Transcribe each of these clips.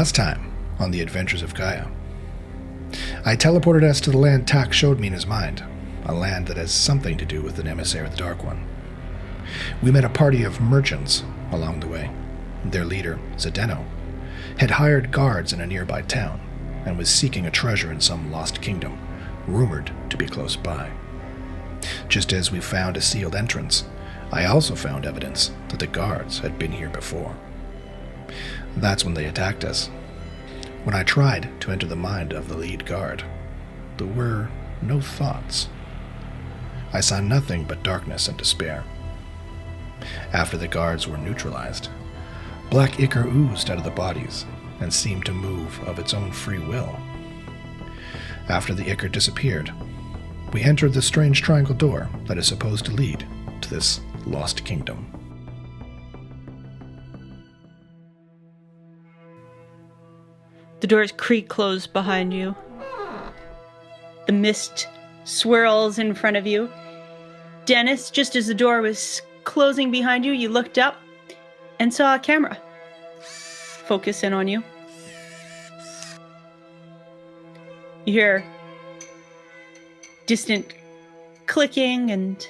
Last time on the Adventures of Gaia, I teleported us to the land Tak showed me in his mind, a land that has something to do with an emissary of the Dark One. We met a party of merchants along the way. Their leader, Zdeno, had hired guards in a nearby town and was seeking a treasure in some lost kingdom, rumored to be close by. Just as we found a sealed entrance, I also found evidence that the guards had been here before. That's when they attacked us. When I tried to enter the mind of the lead guard, there were no thoughts. I saw nothing but darkness and despair. After the guards were neutralized, black ichor oozed out of the bodies and seemed to move of its own free will. After the ichor disappeared, we entered the strange triangle door that is supposed to lead to this lost kingdom. The doors creak closed behind you. The mist swirls in front of you. Danus, just as the door was closing behind you, you looked up and saw a camera focus in on you. You hear distant clicking and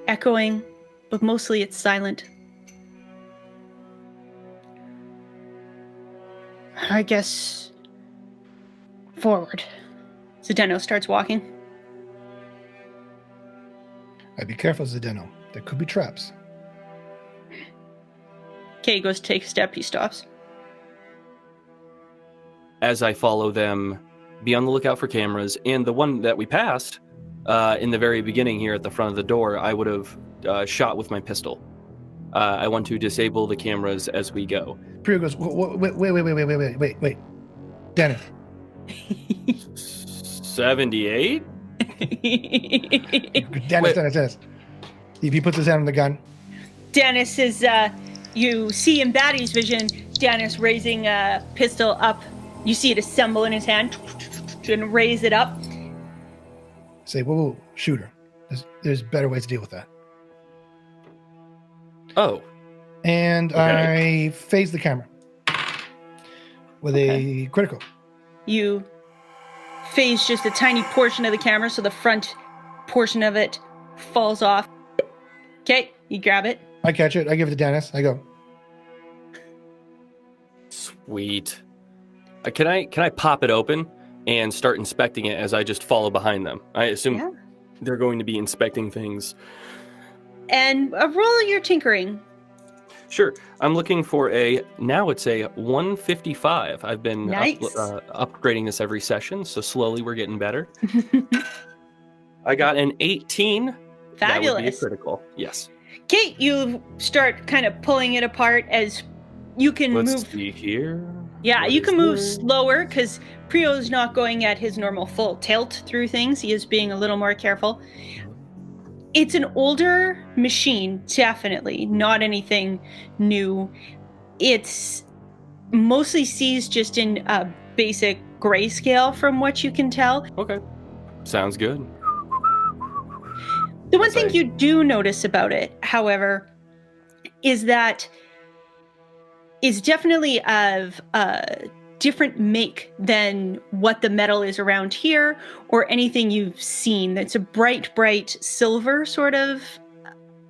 echoing, but mostly it's silent. I guess forward. Zdeno starts walking. Be careful, Zdeno. There could be traps. Kay goes to take a step, he stops. As I follow them, be on the lookout for cameras, and the one that we passed in the very beginning here at the front of the door, I would have shot with my pistol. I want to disable the cameras as we go. Pryo goes, wait. Danus. 78? Danus. He puts his hand on the gun. Danus is, you see in Batty's vision, Danus raising a pistol up. You see it assemble in his hand and raise it up. Say, whoa, shooter. There's better ways to deal with that. Oh. And okay. I phase the camera with a critical. You phase just a tiny portion of the camera, so the front portion of it falls off. Okay, you grab it. I catch it. I give it to Danus. I go. Sweet. Can I pop it open and start inspecting it as I just follow behind them? I assume they're going to be inspecting things. And roll your tinkering. Sure. I'm looking for now it's a 155. I've been upgrading this every session, so slowly we're getting better. I got an 18. Fabulous. That would be a critical. Yes. Kate, you start kind of pulling it apart as you can move. Let's see here. Yeah, you can move slower because Pryo's not going at his normal full tilt through things. He is being a little more careful. It's an older machine, definitely, not anything new. It's mostly sees just in a basic grayscale from what you can tell. Okay, sounds good. The one thing you do notice about it, however, is that it's definitely of a different make than what the metal is around here or anything you've seen. It's a bright silver sort of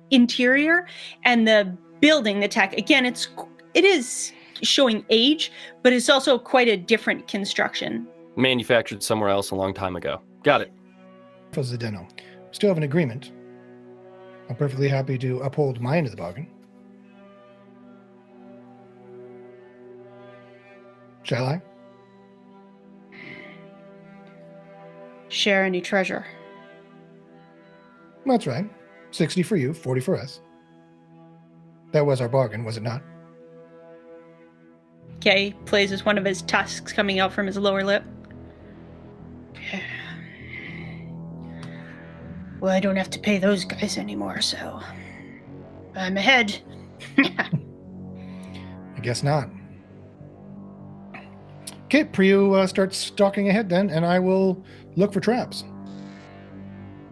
interior. And the building, the tech, again, it is showing age, but it's also quite a different construction. Manufactured somewhere else a long time ago. Got it. For Zdeno, still have an agreement. I'm perfectly happy to uphold my end of the bargain. Shall I? Share any treasure. That's right. 60 for you, 40 for us. That was our bargain, was it not? Kay plays as one of his tusks coming out from his lower lip. Well, I don't have to pay those guys anymore, so I'm ahead. I guess not. Okay, Pryo starts stalking ahead then, and I will look for traps.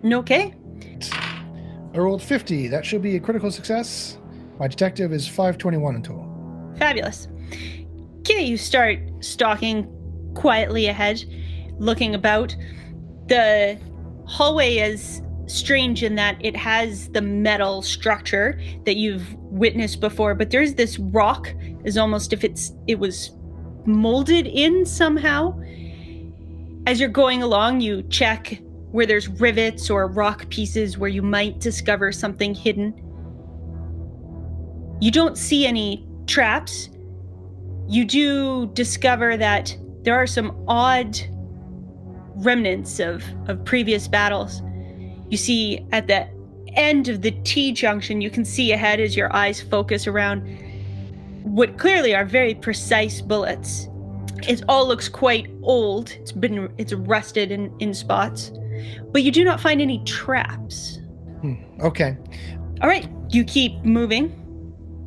Okay. I rolled 50. That should be a critical success. My detective is 521 in total. Fabulous. Okay, you start stalking quietly ahead, looking about. The hallway is strange in that it has the metal structure that you've witnessed before, but there's this rock, is almost if it was molded in somehow. As you're going along, you check where there's rivets or rock pieces where you might discover something hidden. You don't see any traps. You do discover that there are some odd remnants of previous battles. You see at the end of the T-junction, you can see ahead as your eyes focus around what clearly are very precise bullets. It all looks quite old. It's rusted in spots, but you do not find any traps. Okay. All right, you keep moving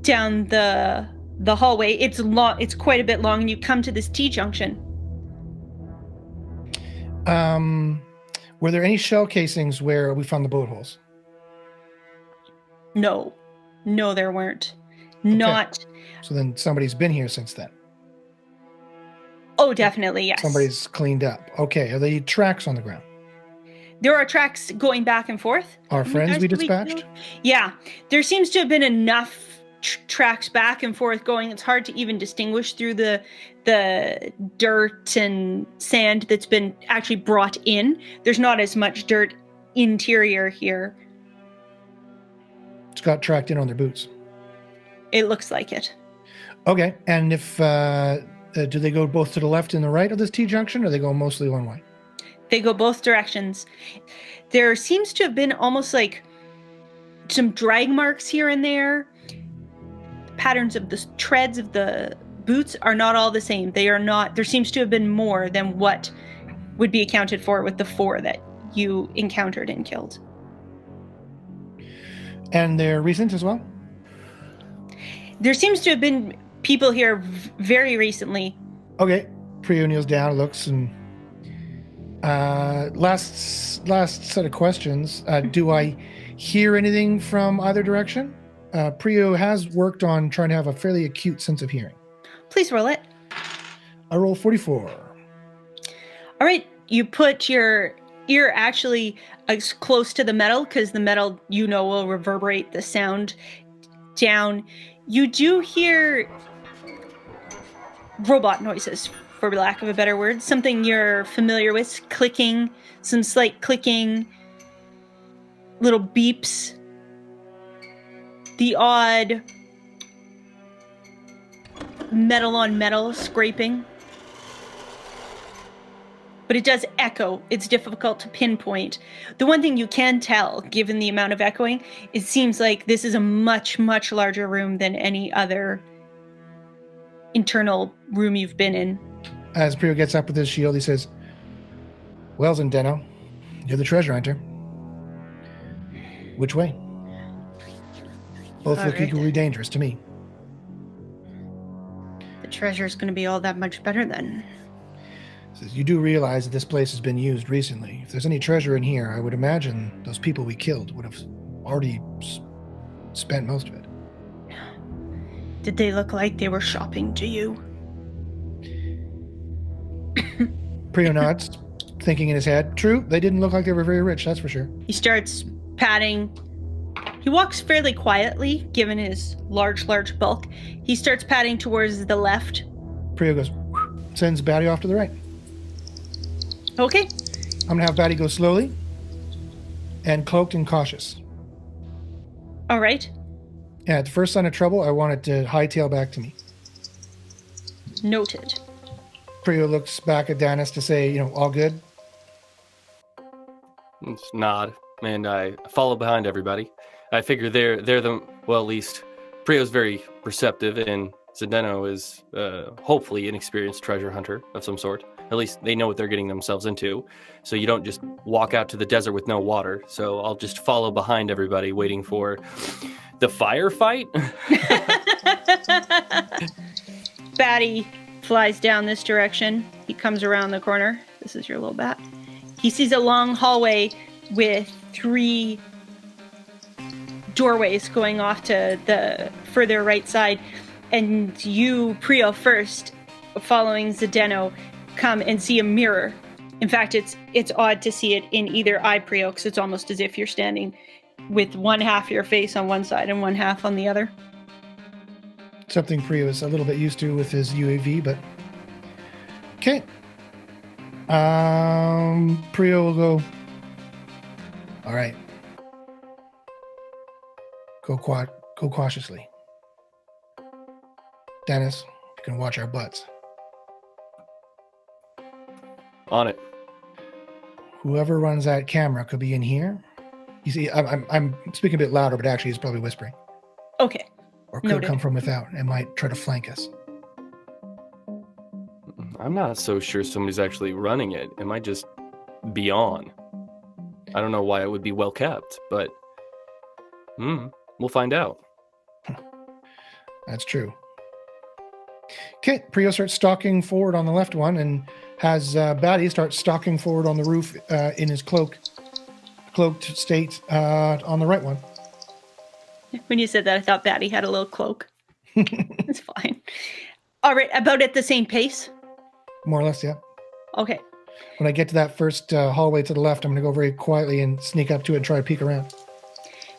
down the hallway. It's long. It's quite a bit long, and you come to this T-junction. Were there any shell casings where we found the boat holes? No, there weren't. Okay. Not. So then somebody's been here since then. Oh, definitely, yes. Somebody's cleaned up. Okay. Are there tracks on the ground? There are tracks going back and forth. Our friends we dispatched? Yeah. There seems to have been enough tracks back and forth going. It's hard to even distinguish through the dirt and sand that's been actually brought in. There's not as much dirt interior here. It's got tracked in on their boots. It looks like it. Okay. And if do they go both to the left and the right of this T-junction, or they go mostly one way? They go both directions. There seems to have been almost like some drag marks here and there. Patterns of the treads of the boots are not all the same. They are not. There seems to have been more than what would be accounted for with the 4 that you encountered and killed. And they're recent as well? There seems to have been people here very recently. Okay. Pryo kneels down, looks, and last set of questions. Do I hear anything from either direction? Pryo has worked on trying to have a fairly acute sense of hearing. Please roll it. I roll 44. All right. You put your ear actually as close to the metal because the metal, will reverberate the sound down. You do hear robot noises, for lack of a better word. Something you're familiar with, clicking, some slight clicking, little beeps. The odd metal on metal scraping. But it does echo. It's difficult to pinpoint. The one thing you can tell, given the amount of echoing, it seems like this is a much, much larger room than any other internal room you've been in. As Pryo gets up with his shield, he says, "Well, Zendeno, you're the treasure hunter. Which way? Both look equally dangerous to me." The treasure's going to be all that much better then. Says, "You do realize that this place has been used recently. If there's any treasure in here, I would imagine those people we killed would have already spent most of it." Did they look like they were shopping to you? Pryo nods, thinking in his head, "True, they didn't look like they were very rich, that's for sure." He starts patting. He walks fairly quietly, given his large bulk. He starts patting towards the left. Pryo goes, sends Batty off to the right. Okay. I'm going to have Batty go slowly and cloaked and cautious. All right. And at the first sign of trouble, I want it to hightail back to me. Noted. Pryo looks back at Danus to say, all good? Just nod, and I follow behind everybody. I figure they're at least Pryo's very perceptive, and Zendeno is hopefully an experienced treasure hunter of some sort. At least they know what they're getting themselves into. So you don't just walk out to the desert with no water. So I'll just follow behind everybody, waiting for the firefight. Batty flies down this direction. He comes around the corner. This is your little bat. He sees a long hallway with 3 doorways going off to the further right side. And you, Pryo, first following Zdeno, come and see a mirror. In fact, it's odd to see it in either eye, Pryo, because it's almost as if you're standing with one half of your face on one side and one half on the other. Something Pryo is a little bit used to with his UAV, but... Okay. Pryo will go... All right. Go cautiously. Danus, you can watch our butts. On it. Whoever runs that camera could be in here. You see, I'm speaking a bit louder, but actually he's probably whispering. Okay. Or could come from without and might try to flank us. I'm not so sure somebody's actually running it. It might just be on. I don't know why it would be well kept, but we'll find out. That's true. Okay, Pryo starts stalking forward on the left one and has Batty start stalking forward on the roof in his cloaked state on the right one. When you said that, I thought Batty had a little cloak. It's fine. All right, about at the same pace? More or less, yeah. Okay. When I get to that first hallway to the left, I'm going to go very quietly and sneak up to it and try to peek around.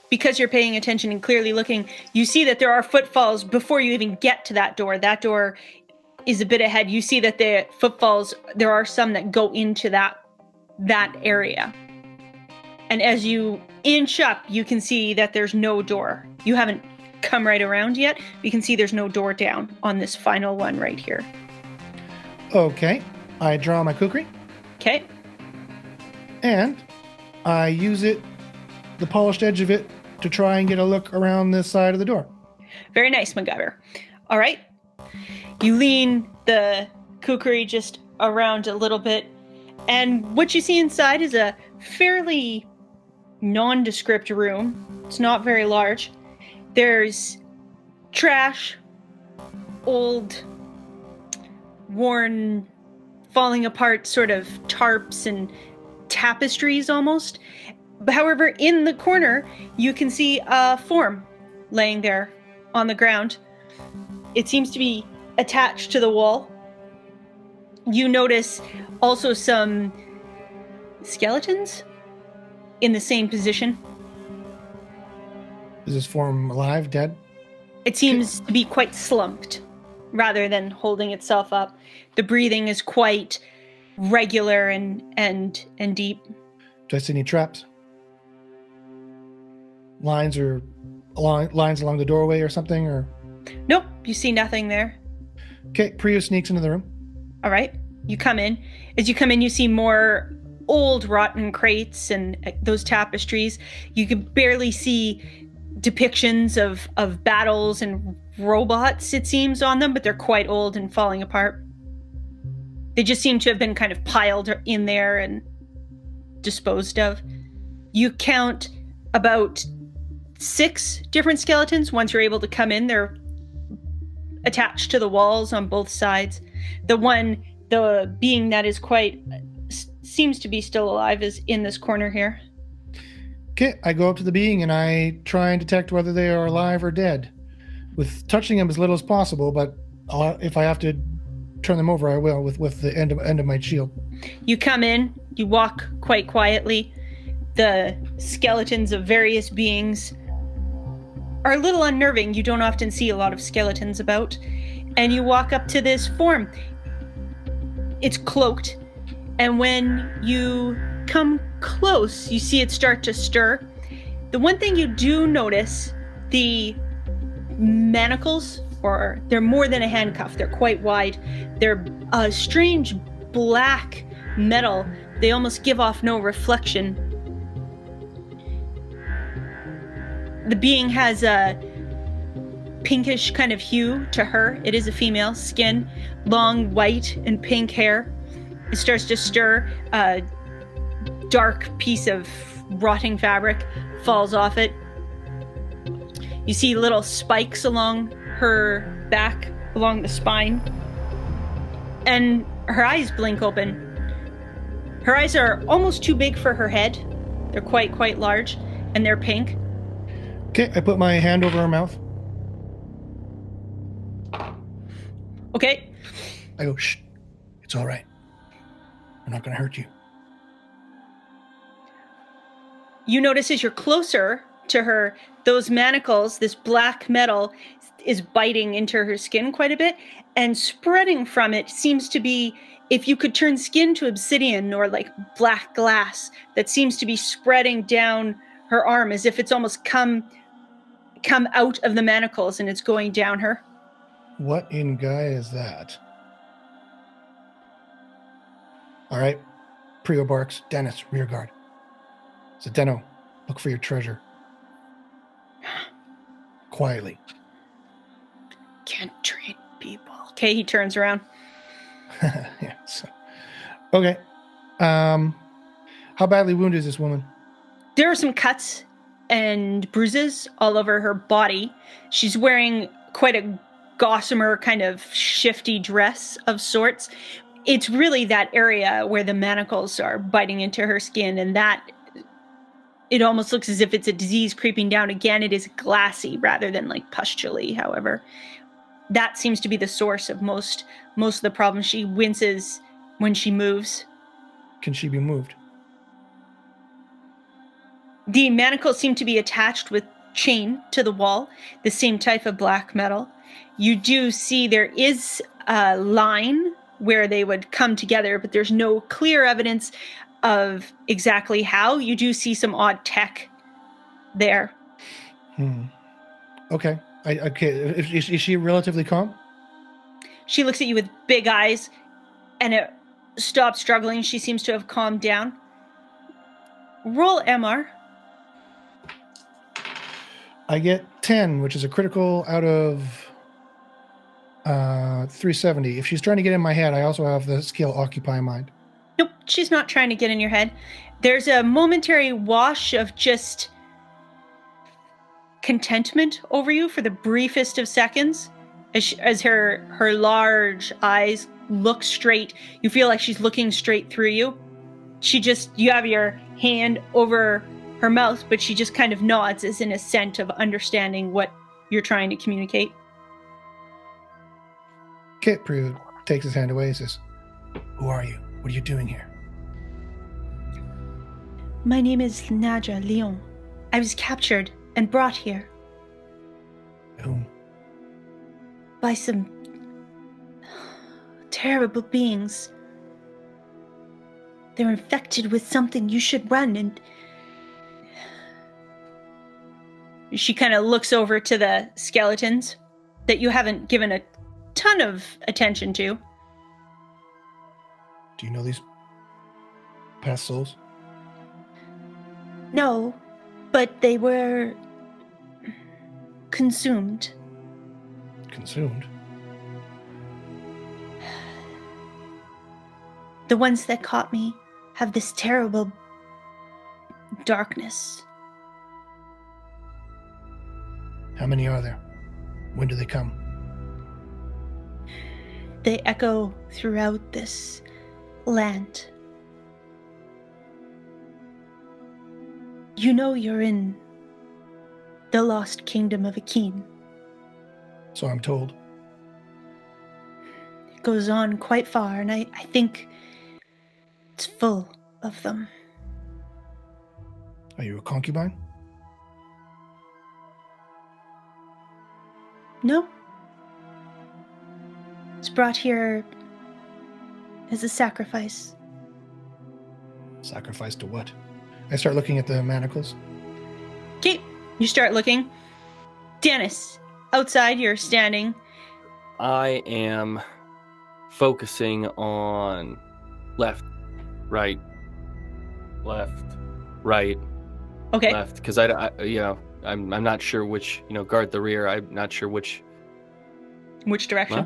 Because you're paying attention and clearly looking, you see that there are footfalls before you even get to that door. That door is a bit ahead. You see that the footfalls, there are some that go into that area. And as you inch up, you can see that there's no door. You haven't come right around yet. You can see there's no door down on this final one right here. Okay. I draw my kukri. Okay. And I use it, the polished edge of it, to try and get a look around this side of the door. Very nice, MacGyver. All right. You lean the kukri just around a little bit, and what you see inside is a fairly nondescript room. It's not very large. There's trash, old, worn, falling apart sort of tarps and tapestries almost. However, in the corner, you can see a form laying there on the ground. It seems to be attached to the wall. You notice also some skeletons in the same position. Is this form alive, dead? It seems to be quite slumped rather than holding itself up. The breathing is quite regular and deep. Do I see any traps? Lines along the doorway or something, or? Nope, you see nothing there. Okay, Pryo sneaks into the room. All right, you come in. As you come in, you see more old rotten crates and those tapestries. You can barely see depictions of battles and robots, it seems, on them, but they're quite old and falling apart. They just seem to have been kind of piled in there and disposed of. You count about 6 different skeletons. Once you're able to come in, they're attached to the walls on both sides. The being that is seems to be still alive is in this corner here. Okay, I go up to the being and I try and detect whether they are alive or dead, with touching them as little as possible, but if I have to turn them over, I will with the end of my shield. You come in, you walk quite quietly. The skeletons of various beings are a little unnerving. You don't often see a lot of skeletons about. And you walk up to this form. It's cloaked. And when you come close, you see it start to stir. The one thing you do notice, the manacles, or they're more than a handcuff. They're quite wide. They're a strange black metal. They almost give off no reflection. The being has a pinkish kind of hue to her. It is a female skin, long white and pink hair. It starts to stir. A dark piece of rotting fabric falls off it. You see little spikes along her back, along the spine. And her eyes blink open. Her eyes are almost too big for her head. They're quite large, and they're pink. Okay, I put my hand over her mouth. Okay. I go, shh, it's all right. I'm not going to hurt you. You notice as you're closer to her, those manacles, this black metal, is biting into her skin quite a bit, and spreading from it seems to be, if you could turn skin to obsidian or like black glass, that seems to be spreading down her arm as if it's almost come out of the manacles and it's going down her. What in Gaia is that? All right. Pryo barks. Danus, rear guard. Zdeno, look for your treasure. Quietly. Can't trade people. Okay, he turns around. Yeah. So. Okay. How badly wounded is this woman? There are some cuts and bruises all over her body. She's wearing quite a gossamer kind of shifty dress of sorts. It's really that area where the manacles are biting into her skin, and that it almost looks as if it's a disease creeping down. Again, it is glassy rather than like pustulely, however. That seems to be the source of most of the problem. She winces when she moves. Can she be moved? The manacles seem to be attached with chain to the wall, the same type of black metal. You do see there is a line where they would come together, but there's no clear evidence of exactly how. You do see some odd tech there. Okay. Okay. Is she relatively calm? She looks at you with big eyes, and it stops struggling. She seems to have calmed down. Roll MR. I get 10, which is a critical out of 370. If she's trying to get in my head, I also have the skill Occupy Mind. Nope, she's not trying to get in your head. There's a momentary wash of just contentment over you for the briefest of seconds as her large eyes look straight. You feel like she's looking straight through you. You have your hand over her mouth, but she just kind of nods as in assent of understanding what you're trying to communicate. Kit Pryo takes his hand away and says, "Who are you? What are you doing here?" My name is Naja Leon. I was captured and brought here. Whom? By some terrible beings. They're infected with something. You should run. And she kind of looks over to the skeletons that you haven't given a ton of attention to. Do you know these past souls? No, but they were consumed. Consumed? The ones that caught me have this terrible darkness. How many are there? When do they come? They echo throughout this land. You know you're in the lost kingdom of Akin. So I'm told. It goes on quite far, and I think it's full of them. Are you a concubine? No. It's brought here as a sacrifice. Sacrifice to what? I start looking at the manacles. Okay, you start looking. Danus, outside you're standing. I am focusing on left, right, Okay. left, because I'm not sure which, guard the rear. I'm not sure which direction? Huh?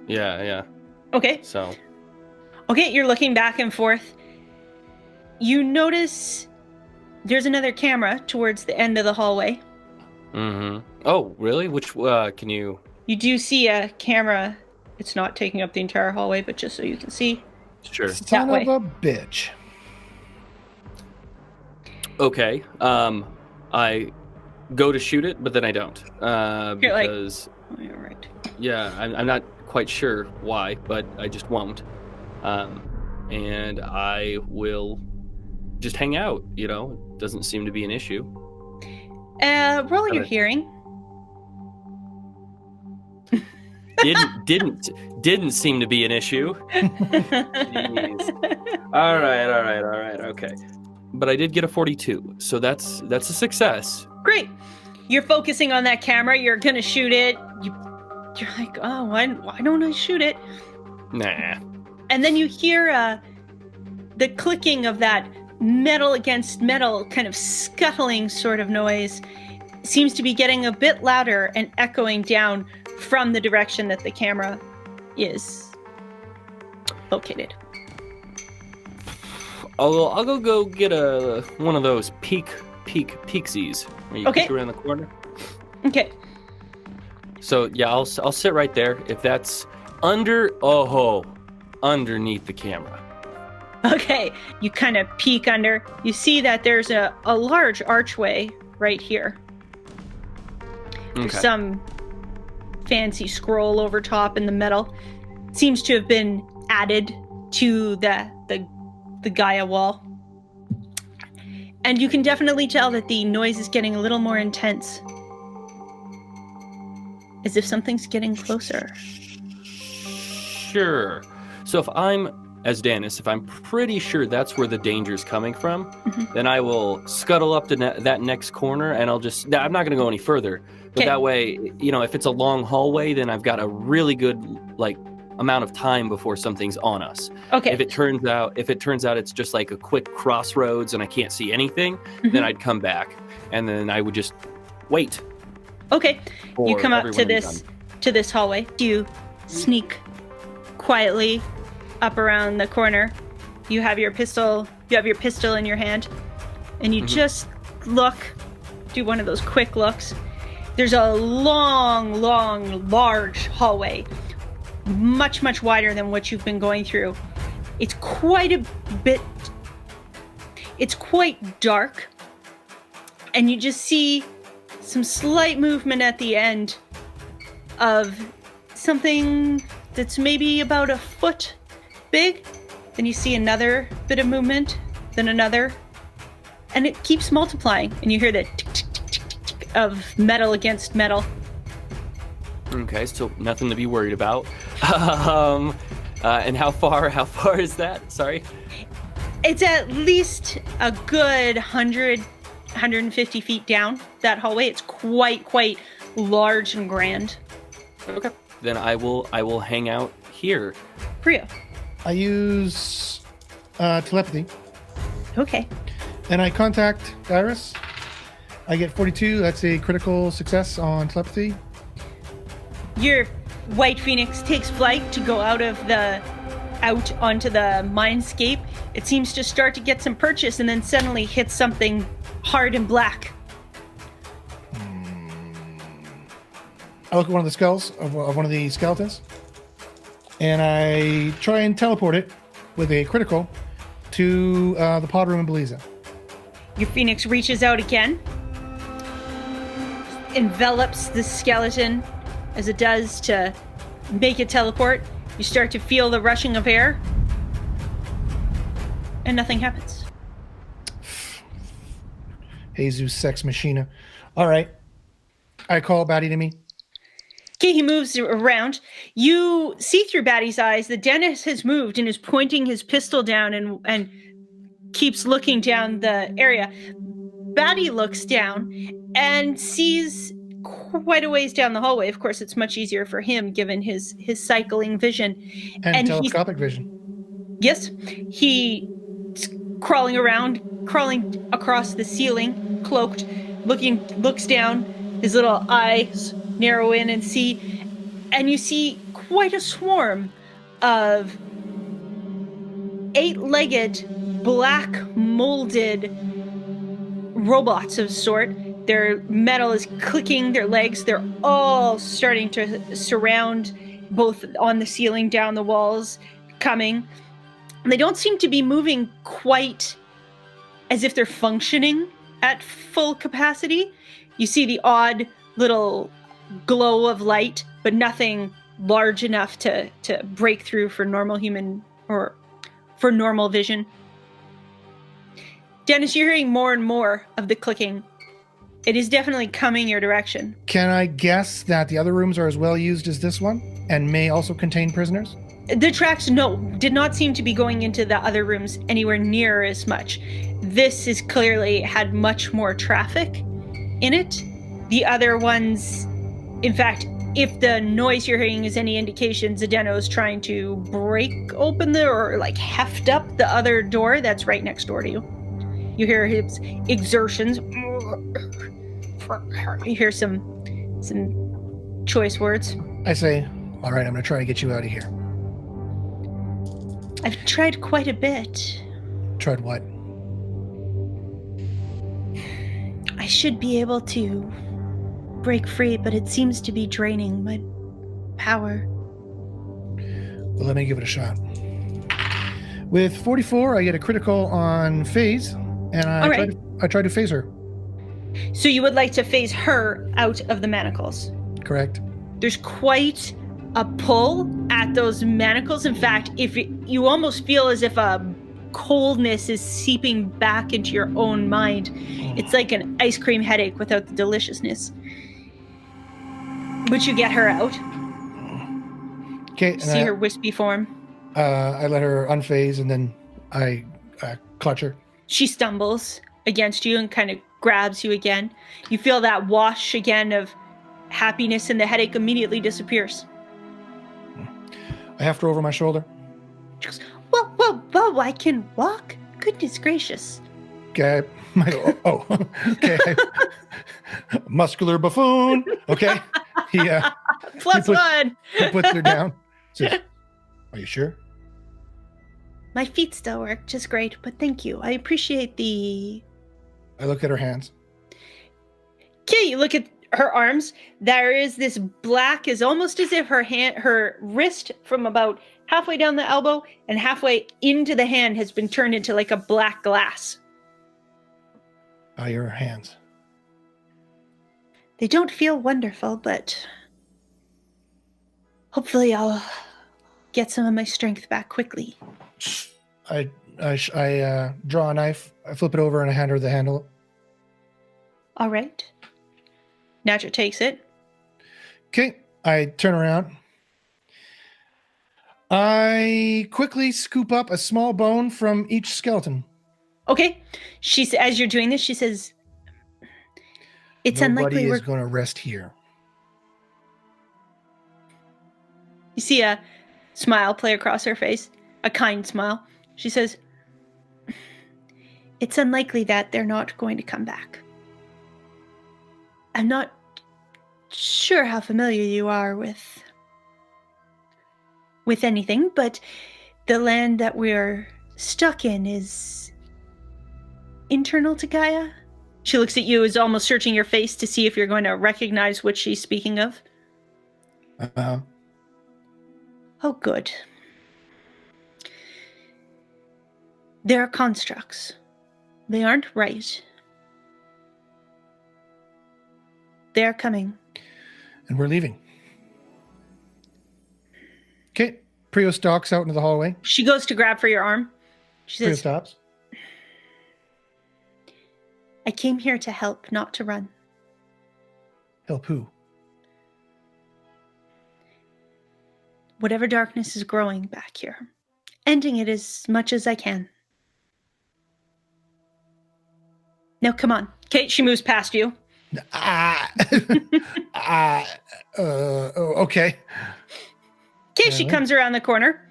Yeah. Okay. So. Okay, you're looking back and forth. You notice there's another camera towards the end of the hallway. Mm-hmm. Oh, really? Which, can you... You do see a camera. It's not taking up the entire hallway, but just so you can see. Sure. Son of a bitch. Okay. I go to shoot it, but then I don't. You're because... Like, oh, you're right. Yeah, I'm not quite sure why, but I just won't. And I will just hang out, you know? It doesn't seem to be an issue. Roll your hearing. Didn't seem to be an issue. Jeez. All right, okay. But I did get a 42, so that's a success. Great. You're focusing on that camera. You're gonna shoot it. You're like, oh, why don't I shoot it? Nah. And then you hear the clicking of that metal against metal kind of scuttling sort of noise. Seems to be getting a bit louder and echoing down from the direction that the camera is located. I'll go get one of those peeksies where you peek around the corner. Okay. So yeah, I'll sit right there. If that's underneath the camera. Okay, you kind of peek under. You see that there's a large archway right here. There's some fancy scroll over top in the metal. Seems to have been added to the Gaia wall. And you can definitely tell that the noise is getting a little more intense. As if something's getting closer. Sure. So if I'm pretty sure that's where the danger's coming from, then I will scuttle up to that next corner, and I'm not going to go any further. But that way, you know, if it's a long hallway, then I've got a really good, amount of time before something's on us. Okay. If it turns out it's just like a quick crossroads and I can't see anything, then I'd come back, and then I would just wait. Okay. You come up to this hallway. Do you sneak quietly up around the corner? You have your pistol in your hand, and you just do one of those quick looks. There's a long, large hallway, much, much wider than what you've been going through. It's quite dark, and you just see some slight movement at the end of something that's maybe about a foot big. Then you see another bit of movement, then another, and it keeps multiplying, and you hear the tick, tick, tick, tick, tick, tick of metal against metal. Okay, still nothing to be worried about. And how far is that? Sorry. It's at least a good 150 feet down that hallway. It's quite large and grand. Okay. Then I will hang out here. Pryo. I use telepathy. Okay. And I contact Iris. I get 42. That's a critical success on telepathy. Your White Phoenix takes flight to go out onto the mindscape. It seems to start to get some purchase and then suddenly hits something hard and black. I look at one of the skulls of one of the skeletons, and I try and teleport it with a critical to the pod room in Belize. Your Phoenix reaches out again, envelops the skeleton as it does to make it teleport. You start to feel the rushing of air, and nothing happens. Jesus Sex Machina. All right. I call Batty to me. Okay, he moves around. You see through Batty's eyes that Dennis has moved and is pointing his pistol down and keeps looking down the area. Batty looks down and sees quite a ways down the hallway. Of course, it's much easier for him given his cycling vision. And telescopic vision. Yes. He's crawling across the ceiling, cloaked, looks down, his little eyes narrow in and see, and you see quite a swarm of 8-legged, black molded robots of sort. Their metal is clicking, their legs, they're all starting to surround both on the ceiling, down the walls, coming. They don't seem to be moving quite as if they're functioning at full capacity. You see the odd little glow of light but nothing large enough to break through for normal human or for normal vision. Danus, you're hearing more and more of the clicking. It is definitely coming your direction. Can I guess that the other rooms are as well used as this one and may also contain prisoners? The tracks, no, did not seem to be going into the other rooms anywhere near as much. This is clearly had much more traffic in it. The other ones, in fact, if the noise you're hearing is any indication, Zdeno is trying to break open or like heft up the other door that's right next door to you. You hear his exertions. You hear some choice words. I say, all right, I'm going to try to get you out of here. I've tried quite a bit. Tried what? I should be able to break free, but it seems to be draining my power. Well, let me give it a shot. With 44, I get a critical on phase, and I try to phase her. So you would like to phase her out of the manacles? Correct. There's quite a pull at those manacles. In fact, you almost feel as if a coldness is seeping back into your own mind. It's like an ice cream headache without the deliciousness. But you get her out. Okay. See her wispy form. I let her unphase, and then I clutch her. She stumbles against you and kind of grabs you again. You feel that wash again of happiness, and the headache immediately disappears. I heft her over my shoulder. She goes, whoa, I can walk? Goodness gracious. Okay. Okay. Muscular buffoon. Okay. Plus one. He puts her down. Says, are you sure? My feet still work just great, but thank you. I appreciate the... I look at her hands. Okay, you look at her arms. There is this black, is almost as if her wrist from about halfway down the elbow and halfway into the hand has been turned into like a black glass. How are your hands? They don't feel wonderful, but hopefully I'll get some of my strength back quickly. I draw a knife, I flip it over, and I hand her the handle. All right. Nadja takes it. Okay, I turn around. I quickly scoop up a small bone from each skeleton. Okay. As you're doing this, she says, it's unlikely Nobody is going to rest here. You see a smile play across her face, a kind smile. She says, it's unlikely that they're not going to come back. I'm not sure how familiar you are with anything, but the land that we're stuck in is internal to Gaia. She looks at you, is almost searching your face to see if you're going to recognize what she's speaking of. Uh-huh. Oh, good. There are constructs. They aren't right. They're coming. And we're leaving. Okay. Pryo stalks out into the hallway. She goes to grab for your arm. She Pryo says, stops. I came here to help, not to run. Help who? Whatever darkness is growing back here. Ending it as much as I can. Now, come on. Kate, she moves past you. Okay. Okay, she comes around the corner.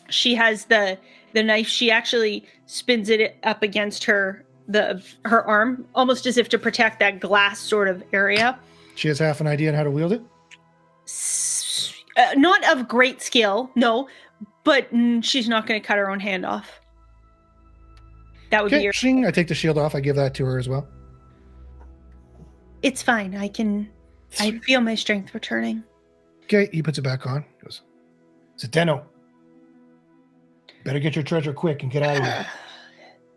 She has the knife. She actually spins it up against her arm, almost as if to protect that glass sort of area. She has half an idea on how to wield it? Not of great skill, no, but she's not going to cut her own hand off. That would be your... Shing, I take the shield off. I give that to her as well. It's fine. I feel my strength returning. Okay, he puts it back on. He goes, Zdeno, better get your treasure quick and get out of here.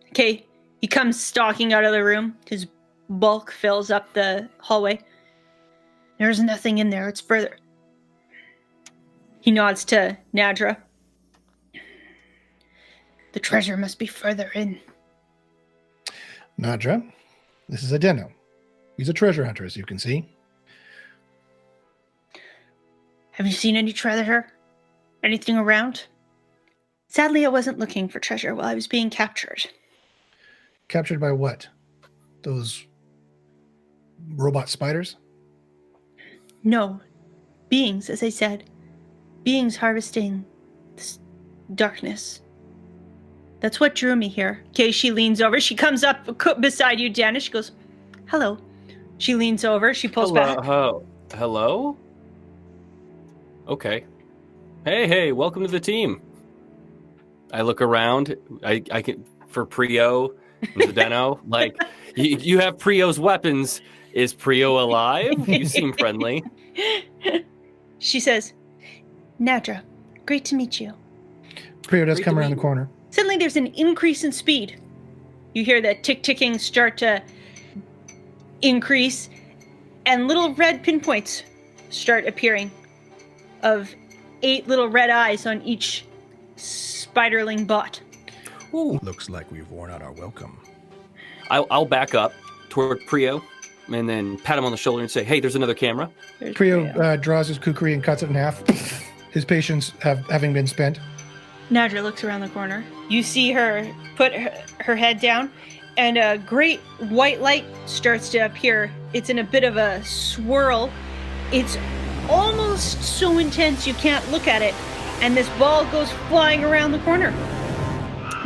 Okay, he comes stalking out of the room. His bulk fills up the hallway. There's nothing in there. It's further. He nods to Nadra. The treasure must be further in. Nadra, this is Adeno. He's a treasure hunter, as you can see. Have you seen any treasure? Anything around? Sadly, I wasn't looking for treasure while I was being captured. Captured by what? Those robot spiders? No. Beings, as I said. Beings harvesting this darkness. That's what drew me here. Okay, she leans over. She comes up beside you, Danus. She goes, hello. She leans over. She pulls back. Hello? Okay. Hey, welcome to the team. I look around. I can, for Pryo and Adeno, like, you have Pryo's weapons. Is Pryo alive? You seem friendly. She says, Nadra, great to meet you. Pryo does come around the corner. Suddenly there's an increase in speed. You hear the ticking start to increase, and little red pinpoints start appearing of 8 little red eyes on each spiderling bot. Ooh. Looks like we've worn out our welcome. I'll back up toward Pryo and then pat him on the shoulder and say, hey, there's another camera. Pryo draws his kukri and cuts it in half. His patience having been spent. Nadra looks around the corner. You see her put her head down, and a great white light starts to appear. It's in a bit of a swirl. It's almost so intense you can't look at it, and this ball goes flying around the corner.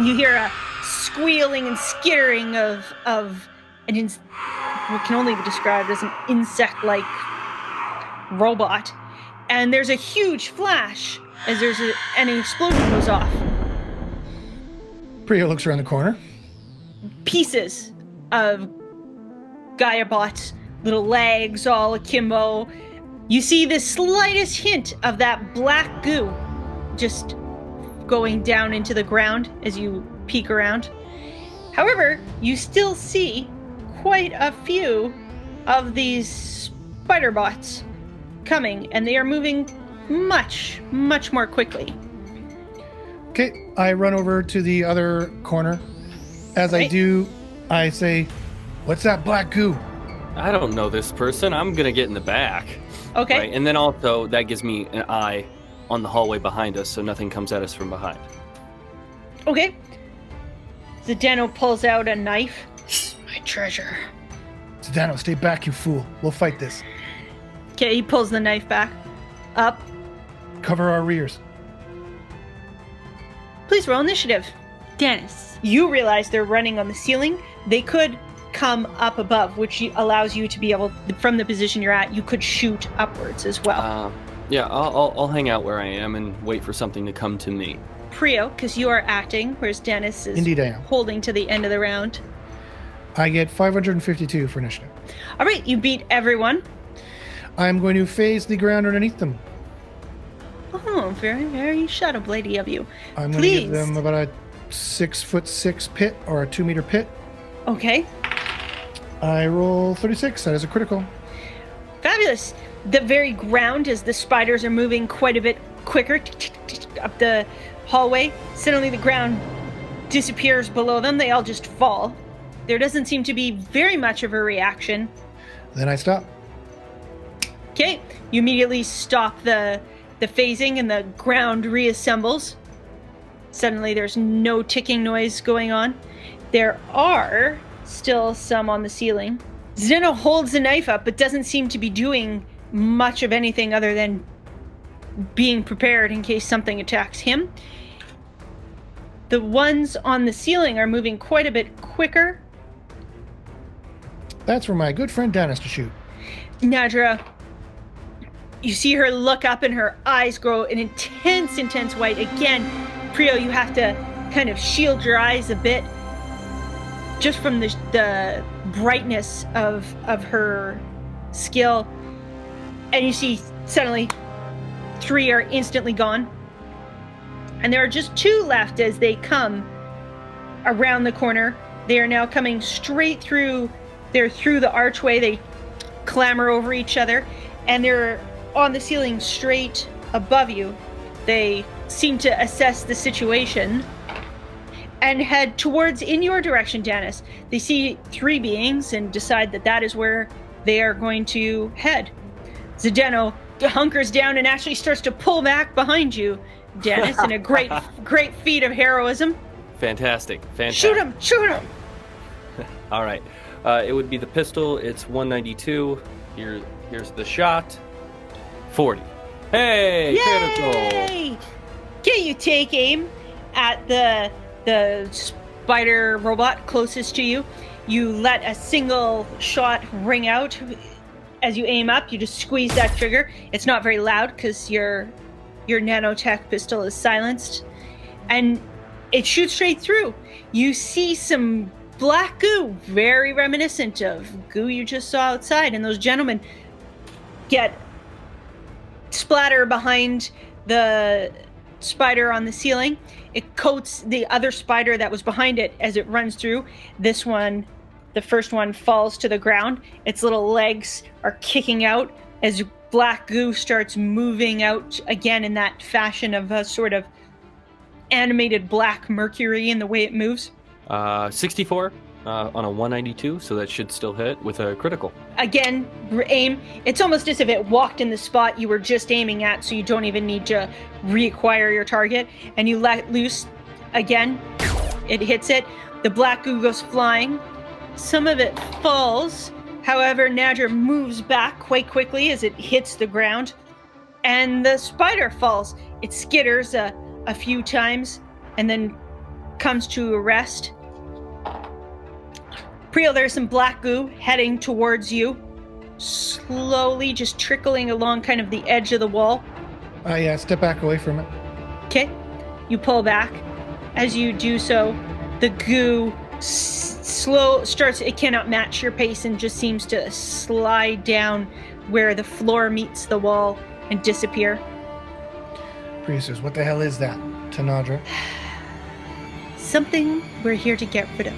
You hear a squealing and skittering of what can only be described as an insect-like robot, and there's a huge flash as an explosion goes off. Pryo looks around the corner. Pieces of Gaia bots, little legs all akimbo. You see the slightest hint of that black goo just going down into the ground as you peek around. However, you still see quite a few of these spider bots coming, and they are moving much, much more quickly. Okay, I run over to the other corner. As I do, I say, what's that black goo? I don't know this person. I'm going to get in the back. Okay. Right? And then also, that gives me an eye on the hallway behind us so nothing comes at us from behind. Okay. Zdeno pulls out a knife. My treasure. Zdeno, stay back, you fool. We'll fight this. Okay, he pulls the knife back. Up. Cover our rears. Please roll initiative. Danus, you realize they're running on the ceiling. They could come up above, which allows you to be able, from the position you're at, you could shoot upwards as well. Yeah, I'll hang out where I am and wait for something to come to me. Pryo, because you are acting, whereas Danus is Indeed I am. Holding to the end of the round. I get 552 for initiative. All right, you beat everyone. I'm going to phase the ground underneath them. Oh, very, very shadow bladey of you. I'm going to give them about a 6'6" pit or a 2-meter pit. Okay. I roll 36. That is a critical. Fabulous. The very ground, as the spiders are moving quite a bit quicker up the hallway, suddenly the ground disappears below them. They all just fall. There doesn't seem to be very much of a reaction. Then I stop. Okay. You immediately stop the phasing and the ground reassembles. Suddenly there's no ticking noise going on. There are still some on the ceiling. Zdeno holds the knife up but doesn't seem to be doing much of anything other than being prepared in case something attacks him. The ones on the ceiling are moving quite a bit quicker. That's for my good friend Danus to shoot. Nadra, you see her look up and her eyes grow an intense white. Again, Pryo, you have to kind of shield your eyes a bit just from the brightness of her skill. And you see suddenly 3 are instantly gone. And there are just 2 left as they come around the corner. They are now coming straight through. They're through the archway. They clamber over each other. And they're on the ceiling straight above you. they seem to assess the situation and head towards, in your direction, Danus. They see 3 beings and decide that is where they are going to head. Zdeno hunkers down and actually starts to pull back behind you, Danus, in a great feat of heroism. Fantastic. Shoot him! All right. It would be the pistol. It's 192. Here's the shot. 40. Hey, Yay! critical. Okay, you take aim at the spider robot closest to you. You let a single shot ring out. As you aim up, you just squeeze that trigger. It's not very loud because your nanotech pistol is silenced. And it shoots straight through. You see some black goo, very reminiscent of goo you just saw outside. And those gentlemen get splatter behind the spider on the ceiling. It coats the other spider that was behind it as it runs through. This one, the first one, falls to the ground. Its little legs are kicking out as black goo starts moving out again in that fashion of a sort of animated black mercury in the way it moves. 64 on a 192, so that should still hit with a critical. Again, aim. It's almost as if it walked in the spot you were just aiming at, so you don't even need to reacquire your target. And you let loose again. It hits it. The black goo goes flying. Some of it falls. However, Nadra moves back quite quickly as it hits the ground. And the spider falls. It skitters a few times and then comes to a rest. Pryo, there's some black goo heading towards you, slowly just trickling along kind of the edge of the wall. Yeah, step back away from it. Okay, you pull back. As you do so, the goo starts, it cannot match your pace and just seems to slide down where the floor meets the wall and disappear. Pryo says, what the hell is that? To Nadra. Something we're here to get rid of.